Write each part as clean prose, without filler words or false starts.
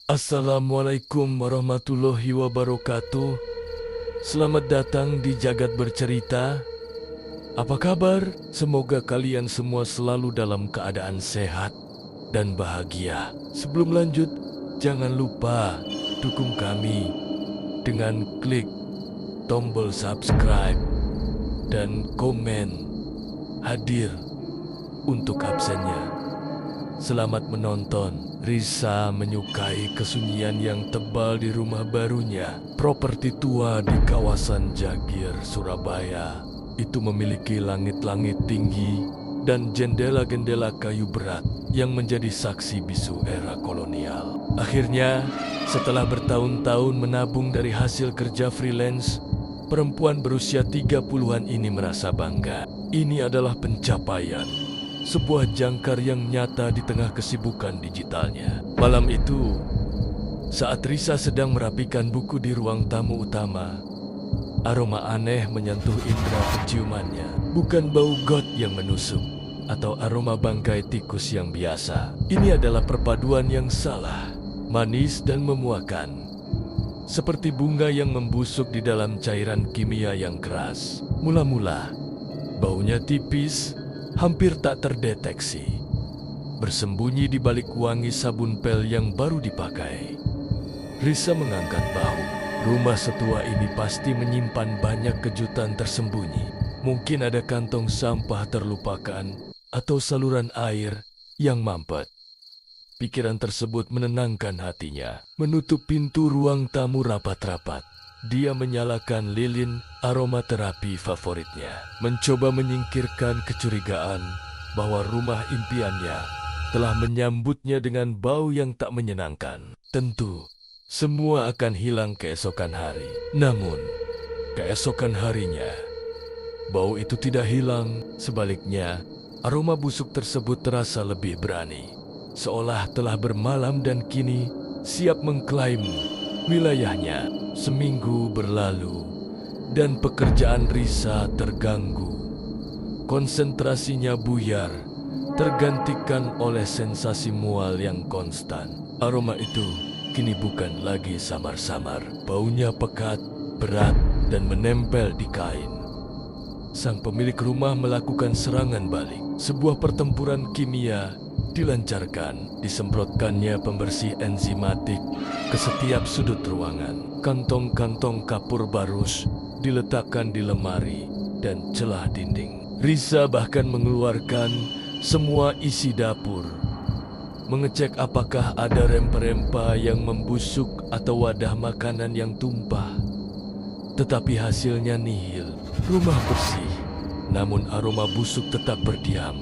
Assalamualaikum warahmatullahi wabarakatuh. Selamat datang di Jagat Bercerita. Apa kabar? Semoga kalian semua selalu dalam keadaan sehat dan bahagia. Sebelum lanjut, jangan lupa dukung kami dengan klik tombol subscribe dan komen hadir untuk absennya. Selamat menonton. Risa menyukai kesunyian yang tebal di rumah barunya. Properti tua di kawasan Jagir, Surabaya. Itu memiliki langit-langit tinggi dan jendela-jendela kayu berat yang menjadi saksi bisu era kolonial. Akhirnya, setelah bertahun-tahun menabung dari hasil kerja freelance, perempuan berusia 30-an ini merasa bangga. Ini adalah pencapaian. Sebuah jangkar yang nyata di tengah kesibukan digitalnya. Malam itu, saat Risa sedang merapikan buku di ruang tamu utama, aroma aneh menyentuh indera penciumannya. Bukan bau got yang menusuk atau aroma bangkai tikus yang biasa. Ini adalah perpaduan yang salah, manis dan memuakan. Seperti bunga yang membusuk di dalam cairan kimia yang keras. Mula-mula, baunya tipis, hampir tak terdeteksi, bersembunyi di balik wangi sabun pel yang baru dipakai. Risa mengangkat bahu. Rumah setua ini pasti menyimpan banyak kejutan tersembunyi. Mungkin ada kantong sampah terlupakan atau saluran air yang mampet. Pikiran tersebut menenangkan hatinya. Menutup pintu ruang tamu rapat-rapat, dia menyalakan lilin aromaterapi favoritnya. Mencoba menyingkirkan kecurigaan bahwa rumah impiannya telah menyambutnya dengan bau yang tak menyenangkan. Tentu, semua akan hilang keesokan hari. Namun, keesokan harinya, bau itu tidak hilang. Sebaliknya, aroma busuk tersebut terasa lebih berani. Seolah telah bermalam dan kini siap mengklaim wilayahnya. Seminggu berlalu dan pekerjaan Risa terganggu. Konsentrasinya buyar, tergantikan oleh sensasi mual yang konstan. Aroma itu kini bukan lagi samar-samar. Baunya pekat, berat, dan menempel di kain. Sang pemilik rumah melakukan serangan balik. Sebuah pertempuran kimia dilancarkan. Disemprotkannya pembersih enzimatik ke setiap sudut ruangan. Kantong-kantong kapur barus diletakkan di lemari dan celah dinding. Risa bahkan mengeluarkan semua isi dapur, mengecek apakah ada rempah-rempah yang membusuk atau wadah makanan yang tumpah. Tetapi hasilnya nihil. Rumah bersih, namun aroma busuk tetap berdiam,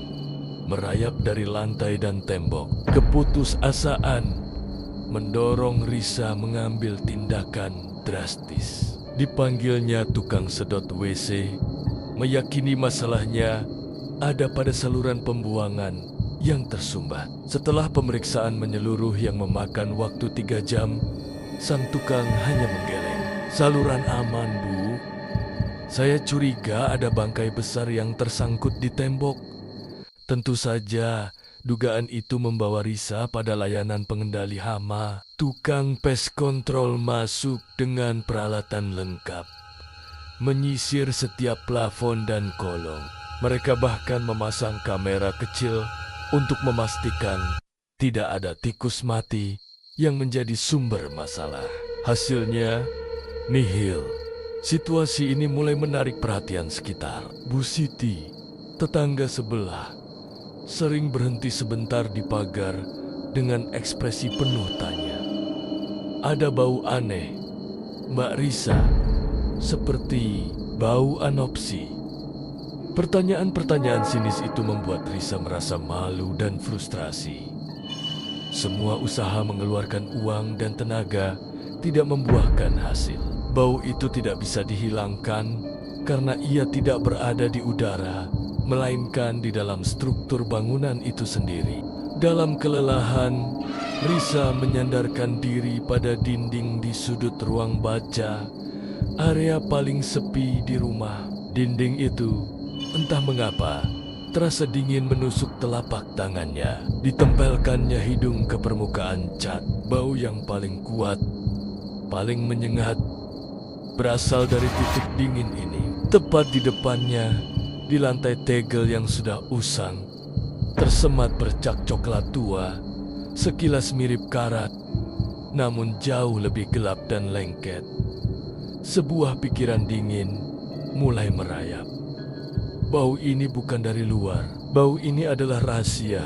merayap dari lantai dan tembok. Keputusasaan mendorong Risa mengambil tindakan drastis. Dipanggilnya tukang sedot WC, meyakini masalahnya ada pada saluran pembuangan yang tersumbat. Setelah pemeriksaan menyeluruh yang memakan waktu 3 jam, sang tukang hanya menggeleng. Saluran aman, Bu. Saya curiga ada bangkai besar yang tersangkut di tembok. Tentu saja, dugaan itu membawa Risa pada layanan pengendali hama. Tukang pest control masuk dengan peralatan lengkap, menyisir setiap plafon dan kolong. Mereka bahkan memasang kamera kecil untuk memastikan tidak ada tikus mati yang menjadi sumber masalah. Hasilnya nihil. Situasi ini mulai menarik perhatian sekitar. Bu Siti, tetangga sebelah, sering berhenti sebentar di pagar dengan ekspresi penuh tanya. Ada bau aneh, Mbak Risa, seperti bau anopsi. Pertanyaan-pertanyaan sinis itu membuat Risa merasa malu dan frustrasi. Semua usaha mengeluarkan uang dan tenaga tidak membuahkan hasil. Bau itu tidak bisa dihilangkan karena ia tidak berada di udara, melainkan di dalam struktur bangunan itu sendiri. Dalam kelelahan, Risa menyandarkan diri pada dinding di sudut ruang baca, area paling sepi di rumah. Dinding itu, entah mengapa, Terasa dingin menusuk telapak tangannya. Ditempelkannya hidung ke permukaan cat. Bau yang paling kuat, paling menyengat, berasal dari titik dingin ini. Tepat di depannya, di lantai tegel yang sudah usang, tersemat bercak coklat tua, sekilas mirip karat, namun jauh lebih gelap dan lengket. Sebuah pikiran dingin mulai merayap. Bau ini bukan dari luar. Bau ini adalah rahasia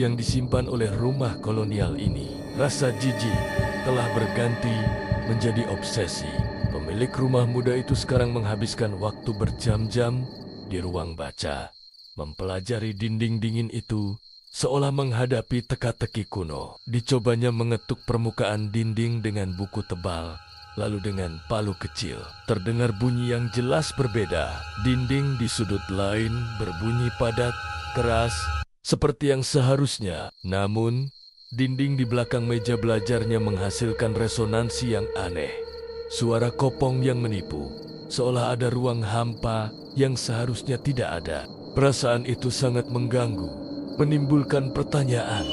yang disimpan oleh rumah kolonial ini. Rasa jijik telah berganti menjadi obsesi. Pemilik rumah muda itu sekarang menghabiskan waktu berjam-jam di ruang baca, mempelajari dinding dingin itu seolah menghadapi teka-teki kuno. Dicobanya mengetuk permukaan dinding dengan buku tebal, lalu dengan palu kecil. Terdengar bunyi yang jelas berbeda. Dinding di sudut lain berbunyi padat, keras, seperti yang seharusnya. Namun, dinding di belakang meja belajarnya menghasilkan resonansi yang aneh. Suara kopong yang menipu, seolah ada ruang hampa yang seharusnya tidak ada. Perasaan itu sangat mengganggu, menimbulkan pertanyaan.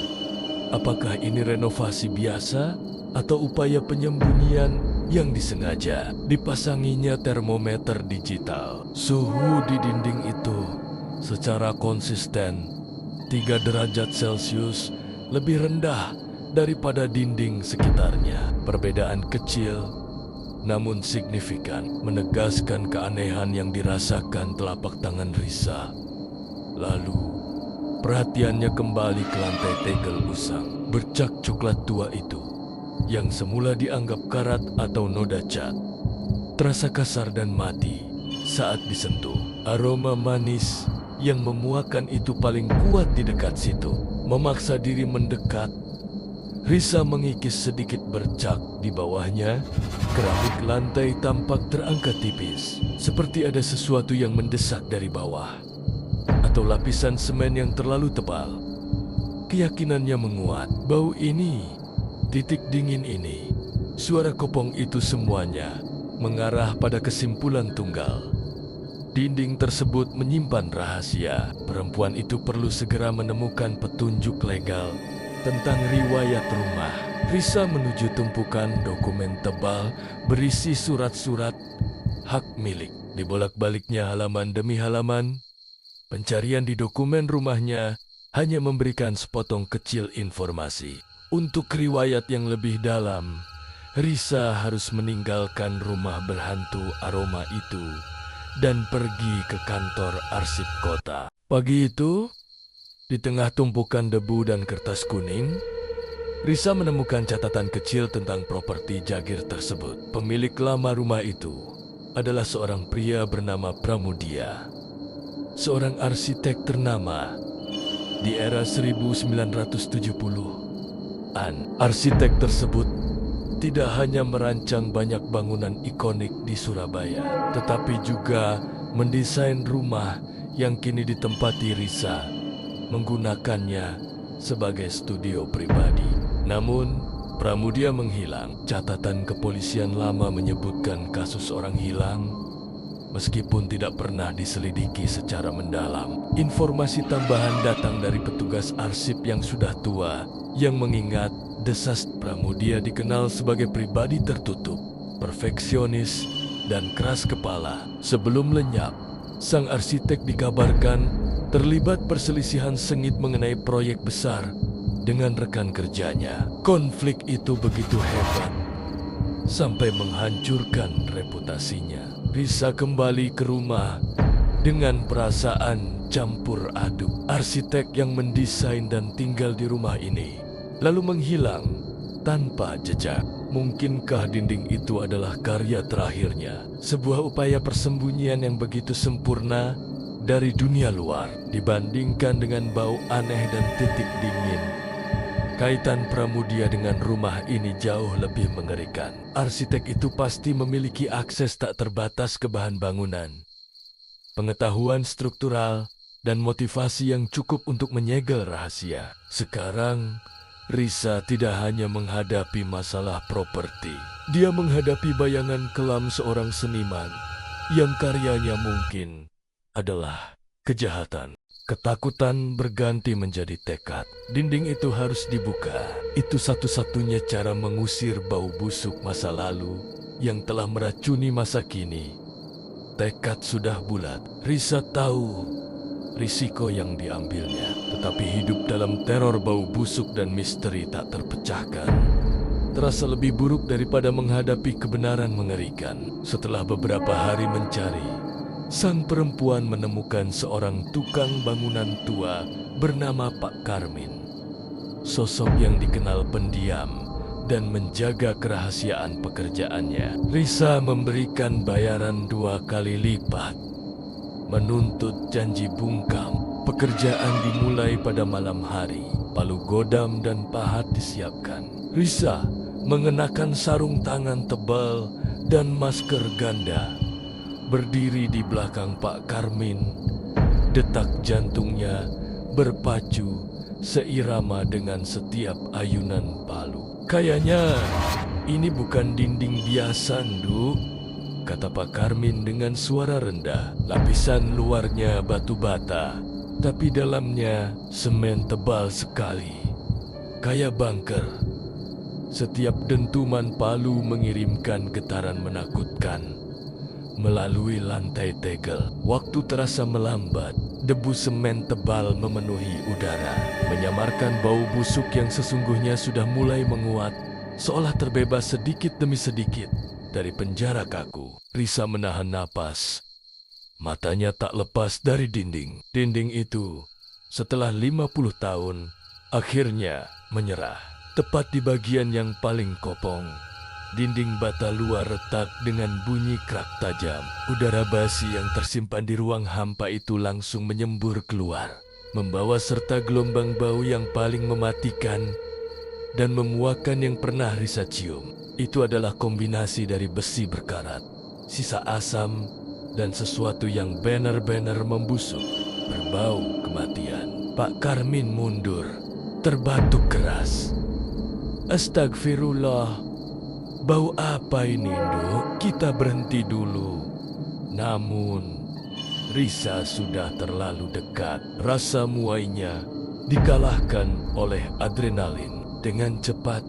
Apakah ini renovasi biasa atau upaya penyembunyian yang disengaja? Dipasanginya termometer digital. Suhu di dinding itu secara konsisten 3 derajat Celcius lebih rendah daripada dinding sekitarnya. Perbedaan kecil namun signifikan, menegaskan keanehan yang dirasakan telapak tangan Risa. Lalu, perhatiannya kembali ke lantai tegel usang. Bercak coklat tua itu, yang semula dianggap karat atau noda cat, terasa kasar dan mati saat disentuh. Aroma manis yang memuakan itu paling kuat di dekat situ. Memaksa diri mendekat, Risa mengikis sedikit bercak. Di bawahnya, keramik lantai tampak terangkat tipis, seperti ada sesuatu yang mendesak dari bawah, atau lapisan semen yang terlalu tebal. Keyakinannya menguat. Bau ini, titik dingin ini, suara kopong itu, semuanya mengarah pada kesimpulan tunggal. Dinding tersebut menyimpan rahasia. Perempuan itu perlu segera menemukan petunjuk legal tentang riwayat rumah. Risa menuju tumpukan dokumen tebal berisi surat-surat hak milik. Dibolak-baliknya halaman demi halaman, pencarian di dokumen rumahnya hanya memberikan sepotong kecil informasi. Untuk riwayat yang lebih dalam, Risa harus meninggalkan rumah berhantu aroma itu dan pergi ke kantor arsip kota. Pagi itu, di tengah tumpukan debu dan kertas kuning, Risa menemukan catatan kecil tentang properti Jagir tersebut. Pemilik lama rumah itu adalah seorang pria bernama Pramudia, seorang arsitek ternama di era 1970-an. Arsitek tersebut tidak hanya merancang banyak bangunan ikonik di Surabaya, tetapi juga mendesain rumah yang kini ditempati Risa, menggunakannya sebagai studio pribadi. Namun, Pramudia menghilang. Catatan kepolisian lama menyebutkan kasus orang hilang, meskipun tidak pernah diselidiki secara mendalam. Informasi tambahan datang dari petugas arsip yang sudah tua, yang mengingat desas. Pramudia dikenal sebagai pribadi tertutup, perfeksionis, dan keras kepala. Sebelum lenyap, sang arsitek dikabarkan terlibat perselisihan sengit mengenai proyek besar dengan rekan kerjanya. Konflik itu begitu hebat sampai menghancurkan reputasinya. Risa kembali ke rumah dengan perasaan campur aduk. Arsitek yang mendesain dan tinggal di rumah ini lalu menghilang tanpa jejak. Mungkinkah dinding itu adalah karya terakhirnya? Sebuah upaya persembunyian yang begitu sempurna dari dunia luar. Dibandingkan dengan bau aneh dan titik dingin, kaitan Pramudia dengan rumah ini jauh lebih mengerikan. Arsitek itu pasti memiliki akses tak terbatas ke bahan bangunan, pengetahuan struktural, dan motivasi yang cukup untuk menyegel rahasia. Sekarang, Risa tidak hanya menghadapi masalah properti. Dia menghadapi bayangan kelam seorang seniman yang karyanya mungkin adalah kejahatan. Ketakutan berganti menjadi tekad. Dinding itu harus dibuka. Itu satu-satunya cara mengusir bau busuk masa lalu yang telah meracuni masa kini. Tekad sudah bulat. Risa tahu risiko yang diambilnya, tetapi hidup dalam teror bau busuk dan misteri tak terpecahkan terasa lebih buruk daripada menghadapi kebenaran mengerikan. Setelah beberapa hari mencari, sang perempuan menemukan seorang tukang bangunan tua bernama Pak Karmin. Sosok yang dikenal pendiam dan menjaga kerahasiaan pekerjaannya. Risa memberikan bayaran 2 kali lipat, menuntut janji bungkam. Pekerjaan dimulai pada malam hari. Palu godam dan pahat disiapkan. Risa mengenakan sarung tangan tebal dan masker ganda, berdiri di belakang Pak Karmin. Detak jantungnya berpacu seirama dengan setiap ayunan palu. "Kayaknya ini bukan dinding biasa, Nduk," kata Pak Karmin dengan suara rendah. "Lapisan luarnya batu bata, tapi dalamnya semen tebal sekali, kayak bunker. Setiap dentuman palu mengirimkan getaran menakutkan melalui lantai tegel. Waktu terasa melambat. Debu semen tebal memenuhi udara, menyamarkan bau busuk yang sesungguhnya sudah mulai menguat, seolah terbebas sedikit demi sedikit dari penjara kaku. Risa menahan napas. Matanya tak lepas dari dinding. Dinding itu, setelah 50 tahun, akhirnya menyerah. Tepat di bagian yang paling kopong, dinding bata luar retak dengan bunyi krak tajam. Udara basi yang tersimpan di ruang hampa itu langsung menyembur keluar, membawa serta gelombang bau yang paling mematikan dan memuakkan yang pernah Risa cium. Itu adalah kombinasi dari besi berkarat, sisa asam, dan sesuatu yang benar-benar membusuk, berbau kematian. Pak Karmin mundur, terbatuk keras. "Astagfirullah, bau apa ini, Nduk? Kita berhenti dulu." Namun, Risa sudah terlalu dekat. Rasa muainya dikalahkan oleh adrenalin. Dengan cepat,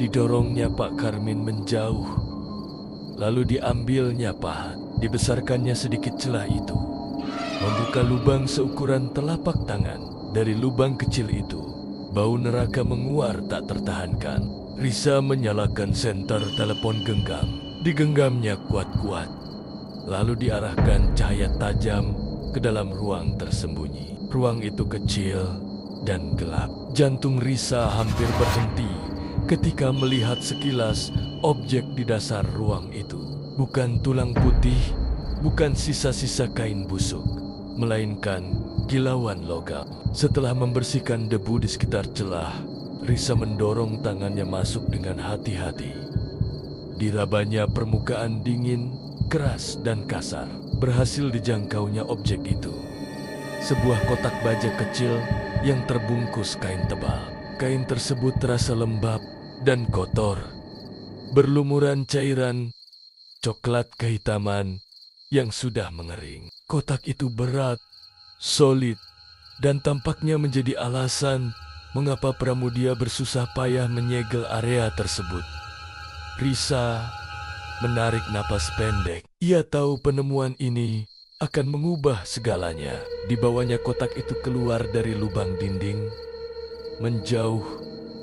didorongnya Pak Karmin menjauh. Lalu diambilnya pahat, dibesarkannya sedikit celah itu, membuka lubang seukuran telapak tangan. Dari lubang kecil itu, bau neraka menguar tak tertahankan. Risa menyalakan senter telepon genggam. Digenggamnya kuat-kuat, lalu diarahkan cahaya tajam ke dalam ruang tersembunyi. Ruang itu kecil dan gelap. Jantung Risa hampir berhenti ketika melihat sekilas objek di dasar ruang itu. Bukan tulang putih, bukan sisa-sisa kain busuk, melainkan kilauan logam. Setelah membersihkan debu di sekitar celah, Risa mendorong tangannya masuk dengan hati-hati. Dirabanya permukaan dingin, keras, dan kasar. Berhasil dijangkaunya objek itu. Sebuah kotak baja kecil yang terbungkus kain tebal. Kain tersebut terasa lembab dan kotor, berlumuran cairan coklat kehitaman yang sudah mengering. Kotak itu berat, solid, dan tampaknya menjadi alasan mengapa Pramudia bersusah payah menyegel area tersebut. Risa menarik napas pendek. Ia tahu penemuan ini akan mengubah segalanya. Dibawanya kotak itu keluar dari lubang dinding, menjauh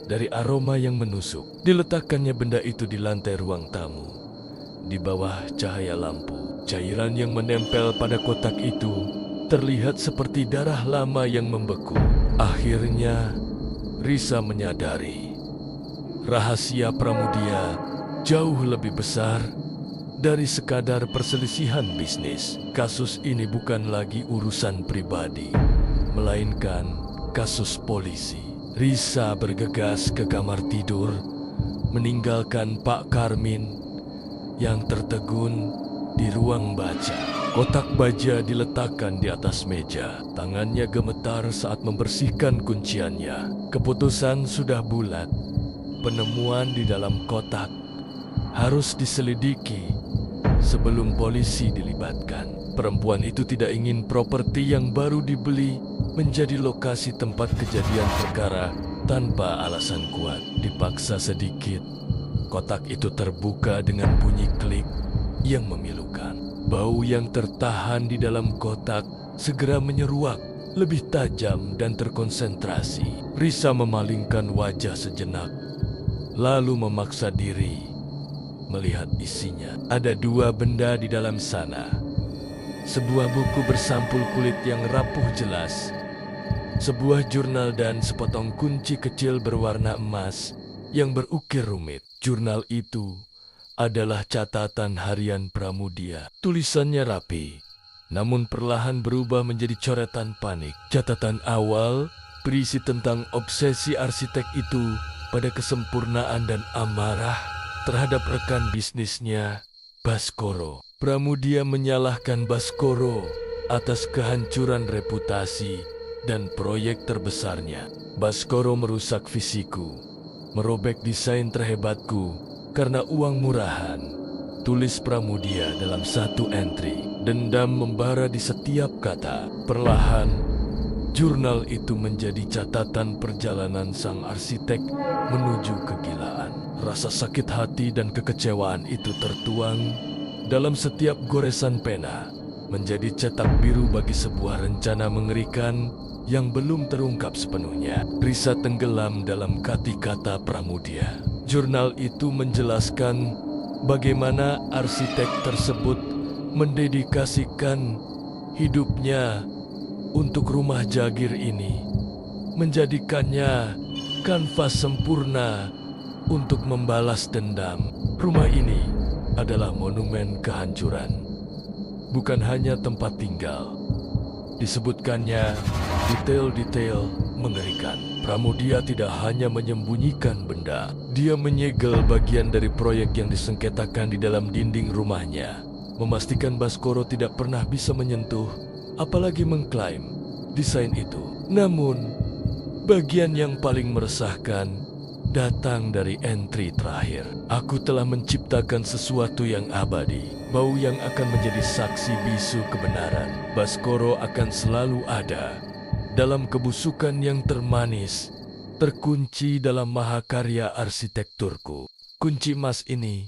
dari aroma yang menusuk. Diletakkannya benda itu di lantai ruang tamu, di bawah cahaya lampu. Cairan yang menempel pada kotak itu terlihat seperti darah lama yang membeku. Akhirnya, Risa menyadari rahasia Pramudia jauh lebih besar dari sekadar perselisihan bisnis. Kasus ini bukan lagi urusan pribadi, melainkan kasus polisi. Risa bergegas ke kamar tidur, meninggalkan Pak Karmin yang tertegun di ruang baca. Kotak baja diletakkan di atas meja. Tangannya gemetar saat membersihkan kunciannya. Keputusan sudah bulat. Penemuan di dalam kotak harus diselidiki sebelum polisi dilibatkan. Perempuan itu tidak ingin properti yang baru dibeli menjadi lokasi tempat kejadian perkara tanpa alasan kuat. Dipaksa sedikit, kotak itu terbuka dengan bunyi klik yang memilukan. Bau yang tertahan di dalam kotak segera menyeruak lebih tajam dan terkonsentrasi. Risa memalingkan wajah sejenak, lalu memaksa diri melihat isinya. Ada dua benda di dalam sana. Sebuah buku bersampul kulit yang rapuh jelas, sebuah jurnal dan sepotong kunci kecil berwarna emas yang berukir rumit. Jurnal itu adalah catatan harian Pramudia. Tulisannya rapi, namun perlahan berubah menjadi coretan panik. Catatan awal berisi tentang obsesi arsitek itu pada kesempurnaan dan amarah terhadap rekan bisnisnya, Baskoro. Pramudia menyalahkan Baskoro atas kehancuran reputasi dan proyek terbesarnya. Baskoro merusak visiku, merobek desain terhebatku karena uang murahan. Tulis Pramudia dalam satu entry. Dendam membara di setiap kata. Perlahan, jurnal itu menjadi catatan perjalanan sang arsitek menuju kegilaan. Rasa sakit hati dan kekecewaan itu tertuang dalam setiap goresan pena, menjadi cetak biru bagi sebuah rencana mengerikan yang belum terungkap sepenuhnya. Risa tenggelam dalam kata-kata Pramudia. Jurnal itu menjelaskan bagaimana arsitek tersebut mendedikasikan hidupnya untuk rumah Jagir ini, menjadikannya kanvas sempurna untuk membalas dendam. Rumah ini adalah monumen kehancuran, bukan hanya tempat tinggal. Disebutkannya detail-detail mengerikan. Pramudia tidak hanya menyembunyikan benda, dia menyegel bagian dari proyek yang disengketakan di dalam dinding rumahnya, memastikan Baskoro tidak pernah bisa menyentuh, apalagi mengklaim desain itu. Namun, bagian yang paling meresahkan datang dari entry terakhir. Aku telah menciptakan sesuatu yang abadi, bau yang akan menjadi saksi bisu kebenaran. Baskoro akan selalu ada dalam kebusukan yang termanis, terkunci dalam mahakarya arsitekturku. Kunci emas ini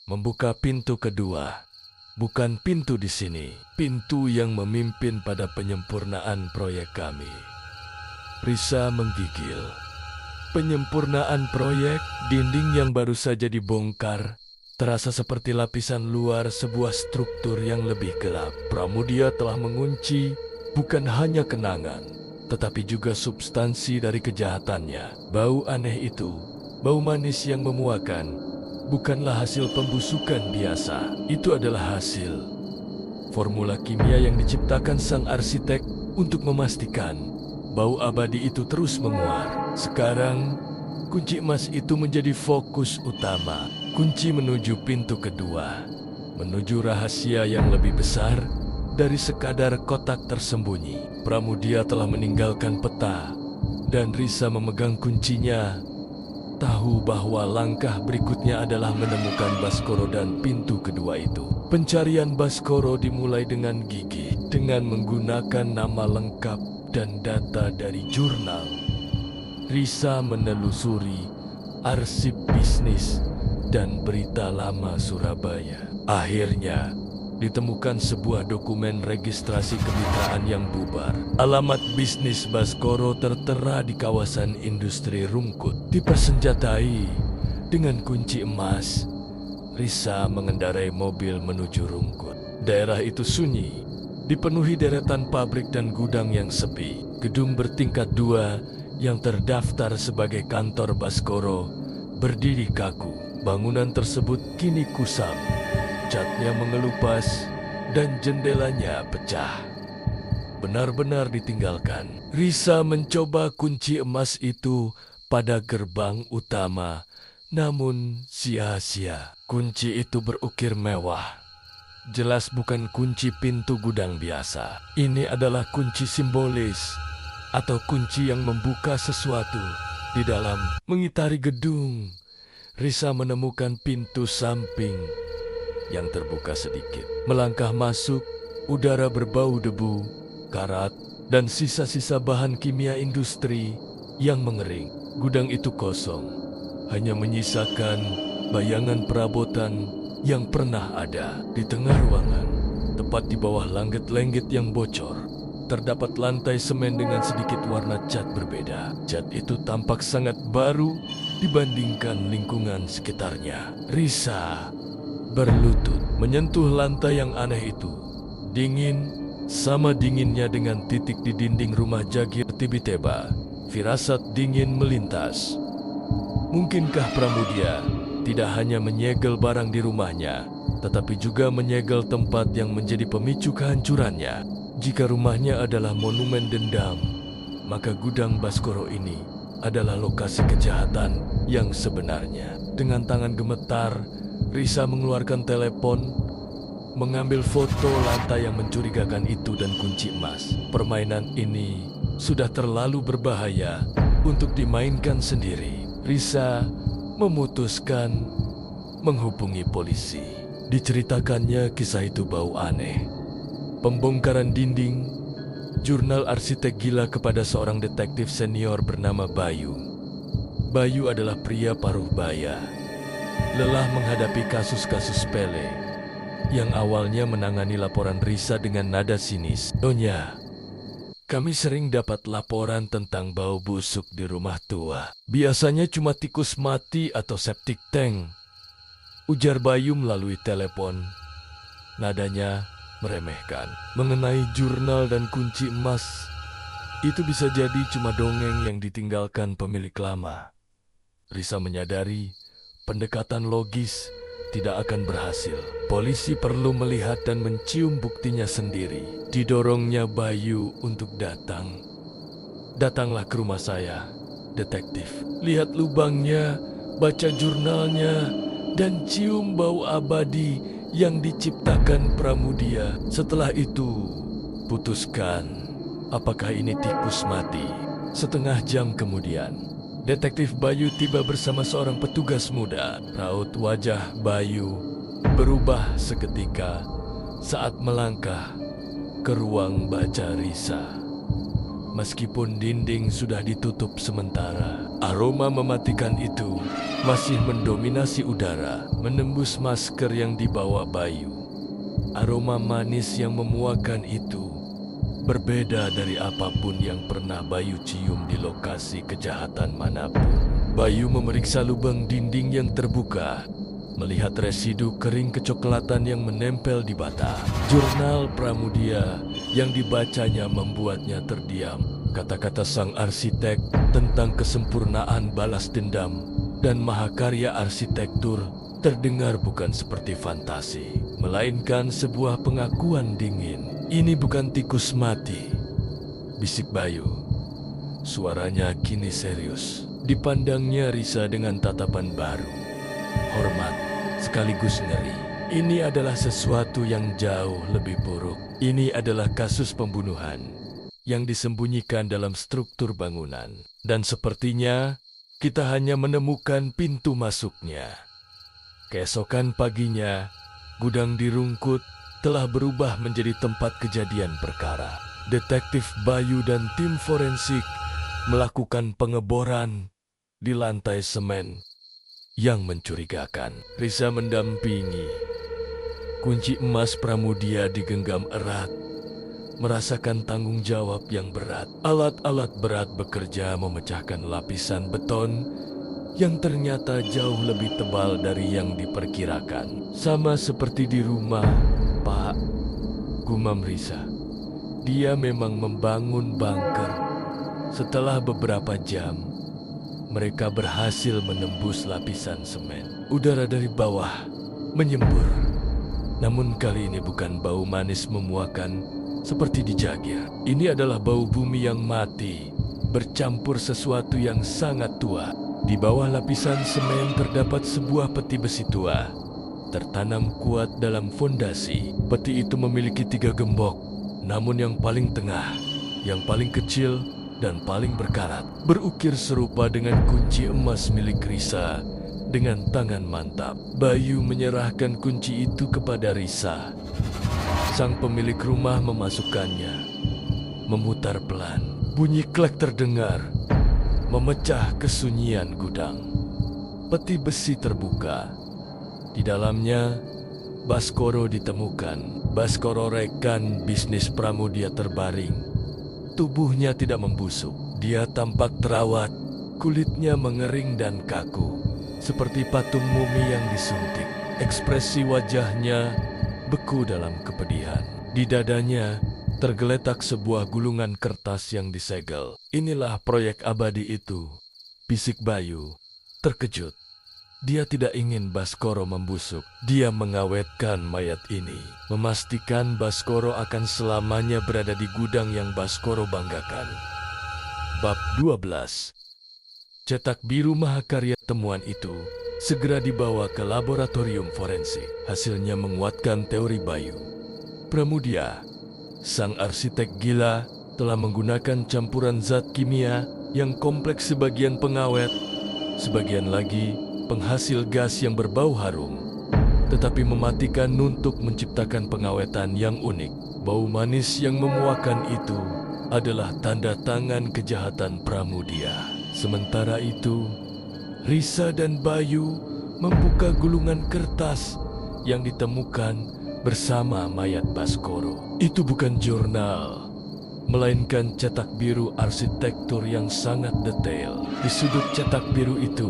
membuka pintu kedua, bukan pintu di sini, pintu yang memimpin pada penyempurnaan proyek kami. Risa menggigil. Penyempurnaan proyek, dinding yang baru saja dibongkar terasa seperti lapisan luar sebuah struktur yang lebih gelap. Pramudia telah mengunci bukan hanya kenangan, tetapi juga substansi dari kejahatannya. Bau aneh itu, bau manis yang memuakan, bukanlah hasil pembusukan biasa. Itu adalah hasil formula kimia yang diciptakan sang arsitek untuk memastikan bau abadi itu terus menguar. Sekarang, kunci emas itu menjadi fokus utama. Kunci menuju pintu kedua, menuju rahasia yang lebih besar dari sekadar kotak tersembunyi. Pramudia telah meninggalkan peta, dan Risa memegang kuncinya. Tahu bahwa langkah berikutnya adalah menemukan Baskoro dan pintu kedua itu. Pencarian Baskoro dimulai dengan gigih, dengan menggunakan nama lengkap dan data dari jurnal. Risa menelusuri arsip bisnis dan berita lama Surabaya. Akhirnya, ditemukan sebuah dokumen registrasi kemitraan yang bubar. Alamat bisnis Baskoro tertera di kawasan industri Rungkut. Dipersenjatai dengan kunci emas, Risa mengendarai mobil menuju Rungkut. Daerah itu sunyi, dipenuhi deretan pabrik dan gudang yang sepi. Gedung bertingkat 2 yang terdaftar sebagai kantor Baskoro berdiri kaku. Bangunan tersebut kini kusam, catnya mengelupas, dan jendelanya pecah. Benar-benar ditinggalkan. Risa mencoba kunci emas itu pada gerbang utama, namun sia-sia. Kunci itu berukir mewah. Jelas bukan kunci pintu gudang biasa. Ini adalah kunci simbolis, atau kunci yang membuka sesuatu di dalam. Mengitari gedung, Risa menemukan pintu samping yang terbuka sedikit. Melangkah masuk, Udara berbau debu, karat, dan sisa-sisa bahan kimia industri yang mengering. Gudang itu kosong, hanya menyisakan bayangan perabotan yang pernah ada. Di tengah ruangan, tepat di bawah langit-lenggit yang bocor, terdapat lantai semen dengan sedikit warna cat berbeda. Cat itu tampak sangat baru dibandingkan lingkungan sekitarnya. Risa berlutut menyentuh lantai yang aneh itu. Dingin, sama dinginnya dengan titik di dinding rumah Jagir Tibiteba. Firasat dingin melintas. Mungkinkah Pramudia tidak hanya menyegel barang di rumahnya, tetapi juga menyegel tempat yang menjadi pemicu kehancurannya? Jika rumahnya adalah monumen dendam, maka gudang Baskoro ini adalah lokasi kejahatan yang sebenarnya. Dengan tangan gemetar, Risa mengeluarkan telepon, mengambil foto lantai yang mencurigakan itu dan kunci emas. Permainan ini sudah terlalu berbahaya untuk dimainkan sendiri. Risa memutuskan menghubungi polisi. Diceritakannya kisah itu bau aneh. Pembongkaran dinding, jurnal arsitek gila kepada seorang detektif senior bernama Bayu. Bayu adalah pria paruh baya, lelah menghadapi kasus-kasus sepele yang awalnya menangani laporan Risa dengan nada sinis. "Nyonya, kami sering dapat laporan tentang bau busuk di rumah tua. Biasanya cuma tikus mati atau septic tank," ujar Bayu melalui telepon. Nadanya meremehkan. Mengenai jurnal dan kunci emas, itu bisa jadi cuma dongeng yang ditinggalkan pemilik lama. Risa menyadari pendekatan logis tidak akan berhasil. Polisi perlu melihat dan mencium buktinya sendiri. Didorongnya Bayu untuk datang. "Datanglah ke rumah saya, detektif. Lihat lubangnya, baca jurnalnya, dan cium bau abadi yang diciptakan Pramudia. Setelah itu, putuskan apakah ini tikus mati." Setengah jam kemudian, Detektif Bayu tiba bersama seorang petugas muda. Raut wajah Bayu berubah seketika saat melangkah ke ruang baca Risa. Meskipun dinding sudah ditutup sementara, aroma mematikan itu masih mendominasi udara, menembus masker yang dibawa Bayu. Aroma manis yang memuakan itu berbeda dari apapun yang pernah Bayu cium di lokasi kejahatan manapun. Bayu memeriksa lubang dinding yang terbuka, melihat residu kering kecoklatan yang menempel di bata. Jurnal Pramudia yang dibacanya membuatnya terdiam. Kata-kata sang arsitek tentang kesempurnaan balas dendam dan mahakarya arsitektur terdengar bukan seperti fantasi, melainkan sebuah pengakuan dingin. "Ini bukan tikus mati," bisik Bayu. Suaranya kini serius. Dipandangnya Risa dengan tatapan baru, hormat sekaligus ngeri. "Ini adalah sesuatu yang jauh lebih buruk. Ini adalah kasus pembunuhan yang disembunyikan dalam struktur bangunan. Dan sepertinya kita hanya menemukan pintu masuknya." Keesokan paginya, gudang di Rungkut telah berubah menjadi tempat kejadian perkara. Detektif Bayu dan tim forensik melakukan pengeboran di lantai semen yang mencurigakan. Risa mendampingi. Kunci emas Pramudia digenggam erat, merasakan tanggung jawab yang berat. Alat-alat berat bekerja memecahkan lapisan beton yang ternyata jauh lebih tebal dari yang diperkirakan. "Sama seperti di rumah, Pak," gumam Risa. Dia memang membangun bunker. Setelah beberapa jam, mereka berhasil menembus lapisan semen. Udara dari bawah menyembur. Namun kali ini bukan bau manis memuakan seperti di Jagir. Ini adalah bau bumi yang mati, bercampur sesuatu yang sangat tua. Di bawah lapisan semen terdapat sebuah peti besi tua, tertanam kuat dalam fondasi. Peti itu memiliki 3 gembok, namun yang paling tengah, yang paling kecil, dan paling berkarat, berukir serupa dengan kunci emas milik Risa dengan tangan mantap. Bayu menyerahkan kunci itu kepada Risa. Sang pemilik rumah memasukkannya, memutar pelan. Bunyi klek terdengar, memecah kesunyian gudang. Peti besi terbuka. Di dalamnya, Baskoro ditemukan. Baskoro rekan bisnis Pramudia terbaring. Tubuhnya tidak membusuk. Dia tampak terawat, kulitnya mengering dan kaku, seperti patung mumi yang disuntik. Ekspresi wajahnya beku dalam kepedihan. Di dadanya tergeletak sebuah gulungan kertas yang disegel. Inilah proyek abadi itu, bisik Bayu, terkejut. Dia tidak ingin Baskoro membusuk. Dia mengawetkan mayat ini, memastikan Baskoro akan selamanya berada di gudang yang Baskoro banggakan. Bab 12. Cetak biru mahakarya temuan itu segera dibawa ke laboratorium forensik. Hasilnya menguatkan teori Bayu. Pramudia, sang arsitek gila, telah menggunakan campuran zat kimia yang kompleks, sebagian pengawet, sebagian lagi penghasil gas yang berbau harum, tetapi mematikan untuk menciptakan pengawetan yang unik. Bau manis yang memuakan itu adalah tanda tangan kejahatan Pramudia. Sementara itu, Risa dan Bayu membuka gulungan kertas yang ditemukan bersama mayat Baskoro. Itu bukan jurnal, melainkan cetak biru arsitektur yang sangat detail. Di sudut cetak biru itu,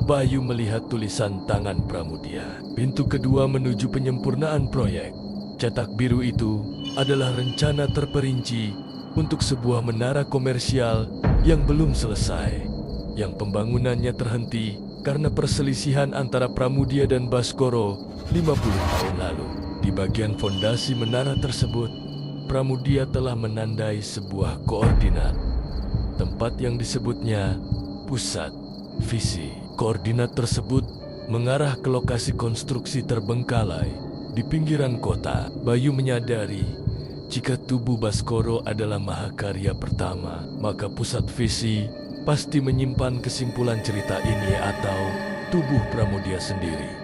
Bayu melihat tulisan tangan Pramudia. Pintu kedua menuju penyempurnaan proyek. Cetak biru itu adalah rencana terperinci untuk sebuah menara komersial yang belum selesai, yang pembangunannya terhenti karena perselisihan antara Pramudia dan Baskoro 50 tahun lalu. Di bagian fondasi menara tersebut, Pramudia telah menandai sebuah koordinat, tempat yang disebutnya pusat visi. Koordinat tersebut mengarah ke lokasi konstruksi terbengkalai di pinggiran kota. Bayu menyadari jika tubuh Baskoro adalah mahakarya pertama, maka pusat visi pasti menyimpan kesimpulan cerita ini atau tubuh Pramudia sendiri.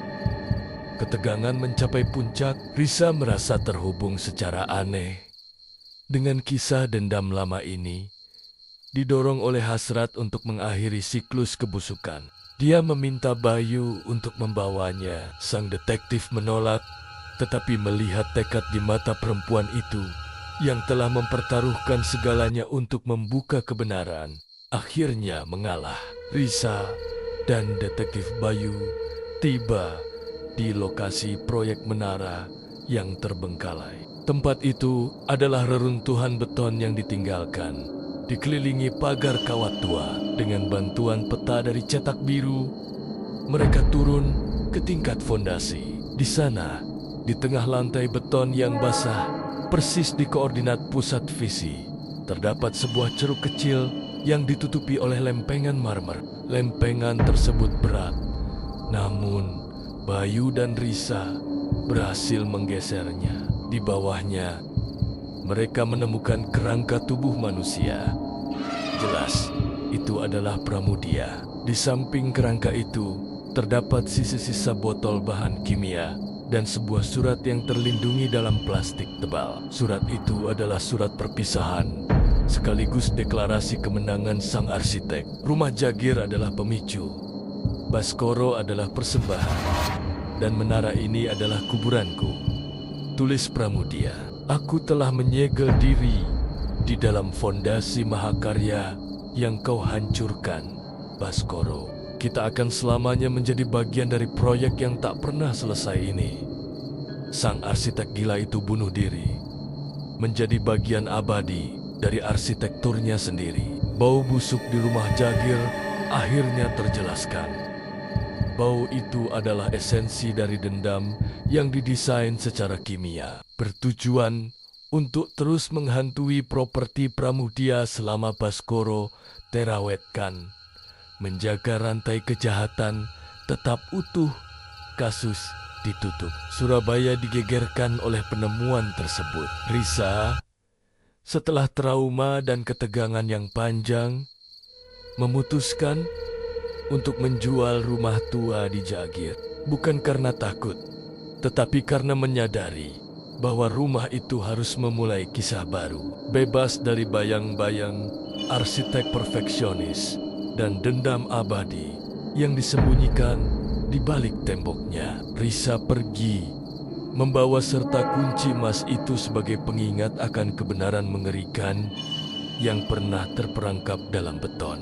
Ketegangan mencapai puncak. Risa merasa terhubung secara aneh dengan kisah dendam lama ini, didorong oleh hasrat untuk mengakhiri siklus kebusukan. Dia meminta Bayu untuk membawanya. Sang detektif menolak, tetapi melihat tekad di mata perempuan itu yang telah mempertaruhkan segalanya untuk membuka kebenaran, akhirnya mengalah. Risa dan detektif Bayu tiba di lokasi proyek menara yang terbengkalai. Tempat itu adalah reruntuhan beton yang ditinggalkan, dikelilingi pagar kawat tua. Dengan bantuan peta dari cetak biru, mereka turun ke tingkat fondasi. Di sana, di tengah lantai beton yang basah, persis di koordinat pusat visi, terdapat sebuah ceruk kecil yang ditutupi oleh lempengan marmer. Lempengan tersebut berat, namun Bayu dan Risa berhasil menggesernya. Di bawahnya, mereka menemukan kerangka tubuh manusia. Jelas, itu adalah Pramudia. Di samping kerangka itu, terdapat sisa-sisa botol bahan kimia dan sebuah surat yang terlindungi dalam plastik tebal. Surat itu adalah surat perpisahan, sekaligus deklarasi kemenangan sang arsitek. Rumah Jagir adalah pemicu, Baskoro adalah persembahan, dan menara ini adalah kuburanku. Tulis Pramudia. Aku telah menyegel diri di dalam fondasi mahakarya yang kau hancurkan, Baskoro. Kita akan selamanya menjadi bagian dari proyek yang tak pernah selesai ini. Sang arsitek gila itu bunuh diri, menjadi bagian abadi dari arsitekturnya sendiri. Bau busuk di rumah Jagir akhirnya terjelaskan. Bau itu adalah esensi dari dendam yang didesain secara kimia, bertujuan untuk terus menghantui properti Pramudia selama Baskoro terawetkan, menjaga rantai kejahatan tetap utuh. Kasus ditutup. Surabaya digegerkan oleh penemuan tersebut. Risa, setelah trauma dan ketegangan yang panjang, memutuskan untuk menjual rumah tua di Jagir. Bukan karena takut, tetapi karena menyadari bahwa rumah itu harus memulai kisah baru, bebas dari bayang-bayang arsitek perfeksionis dan dendam abadi yang disembunyikan di balik temboknya. Risa pergi, membawa serta kunci emas itu sebagai pengingat akan kebenaran mengerikan yang pernah terperangkap dalam beton.